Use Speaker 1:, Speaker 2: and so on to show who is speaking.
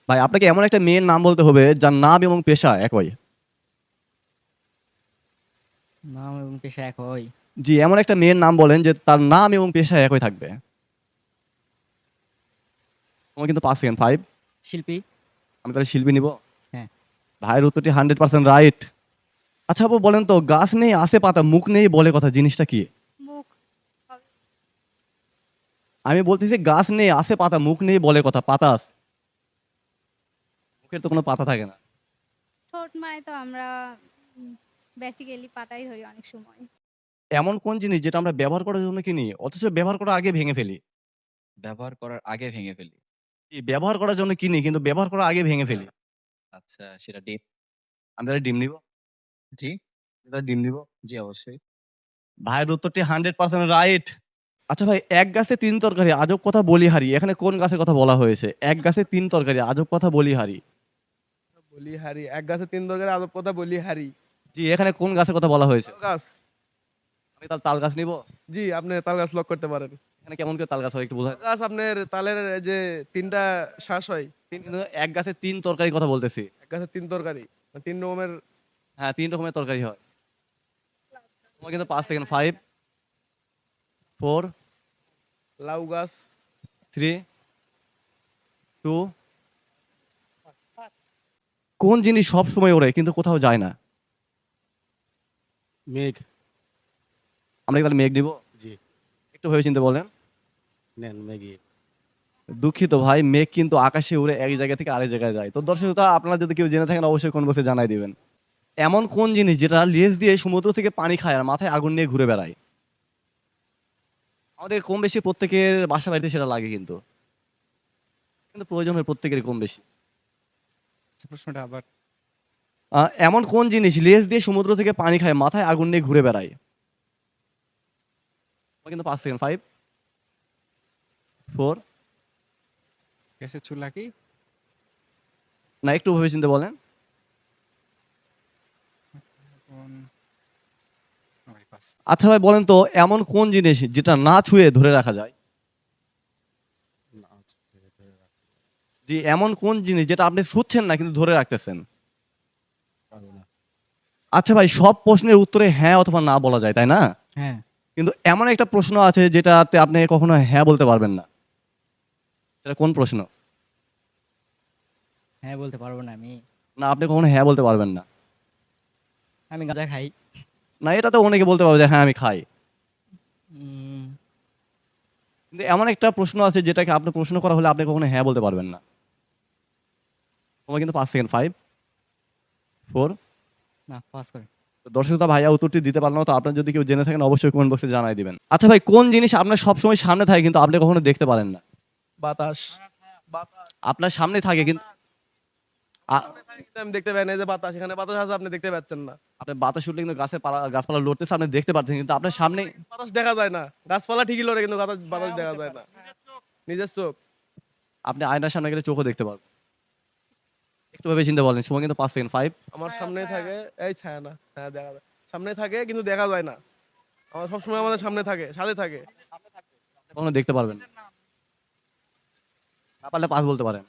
Speaker 1: ভাই আপনাকে এমন একটা মেয়ের নাম বলতে হবে যার নাম এবং পেশা একই।
Speaker 2: নাম এবং পেশা এক হয়।
Speaker 1: জি, এমন একটা মেয়ের নাম বলেন যে তার নাম এবং পেশা একই থাকবে। তোমার কিন্তু ৫ সেকেন্ড ৫।
Speaker 2: শিল্পী।
Speaker 1: আমি তাহলে শিল্পী নিব?
Speaker 2: হ্যাঁ।
Speaker 1: ভাইয়ের উত্তরটি 100% রাইট। আচ্ছা আপু বলেন তো গাছ নেই আছে পাতা মুখ নেই বলে কথা জিনিসটা কি?
Speaker 3: মুখ হবে।
Speaker 1: আমি বলতেছি গাছ নেই আছে পাতা মুখ নেই বলে কথা পাতা আছে। মুখের তো কোনো পাতা থাকে না।
Speaker 3: ঠোঁট মানে তো আমরা বেসিক্যালি পাতাই ধরি অনেক সময়।
Speaker 1: এমন কোন জিনিস যেটা আমরা ব্যবহার করার জন্য কিনি অথচ ব্যবহার করার আগে ভেঙে ফেলি?
Speaker 4: ব্যবহার করার আগে ভেঙে ফেলি।
Speaker 1: ব্যবহার করার জন্য কিনি কিন্তু ব্যবহার করার আগে ভেঙে ফেলি।
Speaker 4: আচ্ছা সেটা ডিম।
Speaker 1: আমি তাহলে ডিম নিব?
Speaker 4: জি,
Speaker 1: আমি তাহলে ডিম নিব?
Speaker 4: জি অবশ্যই।
Speaker 1: ভাইয়ের উত্তরটি 100% রাইট। আচ্ছা ভাই এক গাছে ৩ তরকারি আজব কথা বলিহারি। এখানে কোন গাছের কথা বলা হয়েছে? এক গাছে ৩ তরকারি আজব কথা বলিহারি।
Speaker 5: বলিহারি, এক গাছে ৩ তরকারি আজব কথা বলিহারি।
Speaker 1: জি, এখানে কোন গাছের কথা বলা হয়েছে?
Speaker 5: তাল গাছ।
Speaker 1: আমি তাহলে তাল গাছ নিব?
Speaker 5: জি, আপনি তাল গাছ লক করতে পারেন।
Speaker 1: এখানে কেমন করে তাল গাছ হয় একটু বোঝায়?
Speaker 5: তাল গাছ আপনার তালের যে ৩ টা শ্বাস হয়,
Speaker 1: কিন্তু এক গাছে ৩ তরকারির কথা বলতেছি।
Speaker 5: এক গাছে ৩ তরকারি। ৩ রকমের।
Speaker 1: হ্যাঁ, ৩ রকমের তরকারি হয়। তোমার কিন্তু ৫ সেকেন্ড ৫, ৪,
Speaker 5: লাউ গাছ।
Speaker 1: ৩, ২ কোন জিনিস সবসময় ওড়ে কিন্তু কোথাও যায় না?
Speaker 6: মেঘ।
Speaker 1: আমরা কি তাহলে মেঘ নিব?
Speaker 6: জি,
Speaker 1: একটু ভেবে চিন্তে বলেন।
Speaker 6: নেন মেঘই।
Speaker 1: দুঃখিত ভাই, মেঘ কিন্তু আকাশে উড়ে এক জায়গা থেকে আরেক জায়গায় যায়। তো দর্শক শ্রোতা আপনারা যদি কেউ জেনে থাকেন অবশ্যই কমেন্ট বক্সে জানায় দিবেন। এমন কোন জিনিস যেটা লেজ দিয়ে সমুদ্র থেকে পানি খায় আর মাথায় আগুন নিয়ে ঘুরে বেড়ায়? আমাদের কম বেশি প্রত্যেকের বাসা বাড়িতে সেটা লাগে কিন্তু। কিন্তু প্রয়োজন হয় প্রত্যেকেরই কম বেশি।
Speaker 6: আচ্ছা প্রশ্নটা আবার।
Speaker 1: এমন কোন জিনিস লেজ দিয়ে সমুদ্র থেকে পানি খায় মাথায় আগুন নিয়ে ঘুরে বেড়ায়? আমার কিন্তু ৫ সেকেন্ড ৫, ৪
Speaker 6: গ্যাসের চুলা কি?
Speaker 1: না একটু ভেবে চিন্তে বলেন।
Speaker 6: কোন ভাই পাস।
Speaker 1: আচ্ছা ভাই বলেন তো এমন কোন জিনিস যেটা না ছুঁয়ে ধরে রাখা যায়?
Speaker 6: না, ধরে রাখতে
Speaker 1: জি, এমন কোন জিনিস যেটা আপনি ছুঁচ্ছেন না কিন্তু ধরে রাখতেছেন?
Speaker 6: পারবো না।
Speaker 1: আচ্ছা ভাই সব প্রশ্নের উত্তরে হ্যাঁ অথবা না বলা যায়, তাই না?
Speaker 2: হ্যাঁ।
Speaker 1: কিন্তু এমন একটা প্রশ্ন আছে যেটাতে আপনি কখনো হ্যাঁ বলতে পারবেন না। সেটা কোন প্রশ্ন?
Speaker 2: হ্যাঁ বলতে পারবো না আমি।
Speaker 1: না আপনি কখনো হ্যাঁ বলতে পারবেন না।
Speaker 2: আমি গাঁজা খাই।
Speaker 1: না এটা তো অনেকে বলতে পারবে যে হ্যাঁ আমি খাই।
Speaker 2: উম
Speaker 1: কিন্তু এমন একটা প্রশ্ন আছে যেটাকে আপনি প্রশ্ন করা হলে আপনি কখনো হ্যাঁ বলতে পারবেন না। তোমার কিন্তু ৫ সেকেন্ড ৫, ৪
Speaker 2: না পাস করে।
Speaker 1: দর্শক শ্রোতা ভাইয়া উত্তরটি দিতে পারল না তো আপনারা যদি কেউ জেনে থাকেন অবশ্যই কমেন্ট বক্সে জানাই দিবেন। আচ্ছা ভাই কোন জিনিস আপনার সবসময় সামনে থাকে কিন্তু আপনি কখনো দেখতে পারেন না?
Speaker 5: বাতাস। বাতাস।
Speaker 1: আপনার সামনে থাকে কিন্তু আ-
Speaker 5: কিন্তু আমি দেখতে পাই না, এই যে বাতাস, এখানে বাতাস আছে, আপনি দেখতে পাচ্ছেন না।
Speaker 1: আপনি বাতাস উঠলে কিন্তু গাছপালা লড়তেছে আপনি দেখতে পাচ্ছেন কিন্তু আপনার সামনে
Speaker 5: বাতাস দেখা যায় না। গাছপালা ঠিকই লড়ে কিন্তু বাতাস বাতাস দেখা যায় না। নিজের চোখ।
Speaker 1: আপনি আয়নার সামনে গেলে চোখও দেখতে পারবেন। একটু ভেবে চিন্তে বলেন সময় কিন্তু ৫ সেকেন্ড ৫,
Speaker 5: আমার সামনেই থাকে, এই ছায়া না। হ্যাঁ দেখা যায়। সামনে থাকে কিন্তু দেখা যায় না। আমার সবসময় আমাদের সামনে থাকে, সাথে থাকে।
Speaker 1: কখনো দেখতে পারবেন না। না পারলে ৫ বলতে পারেন।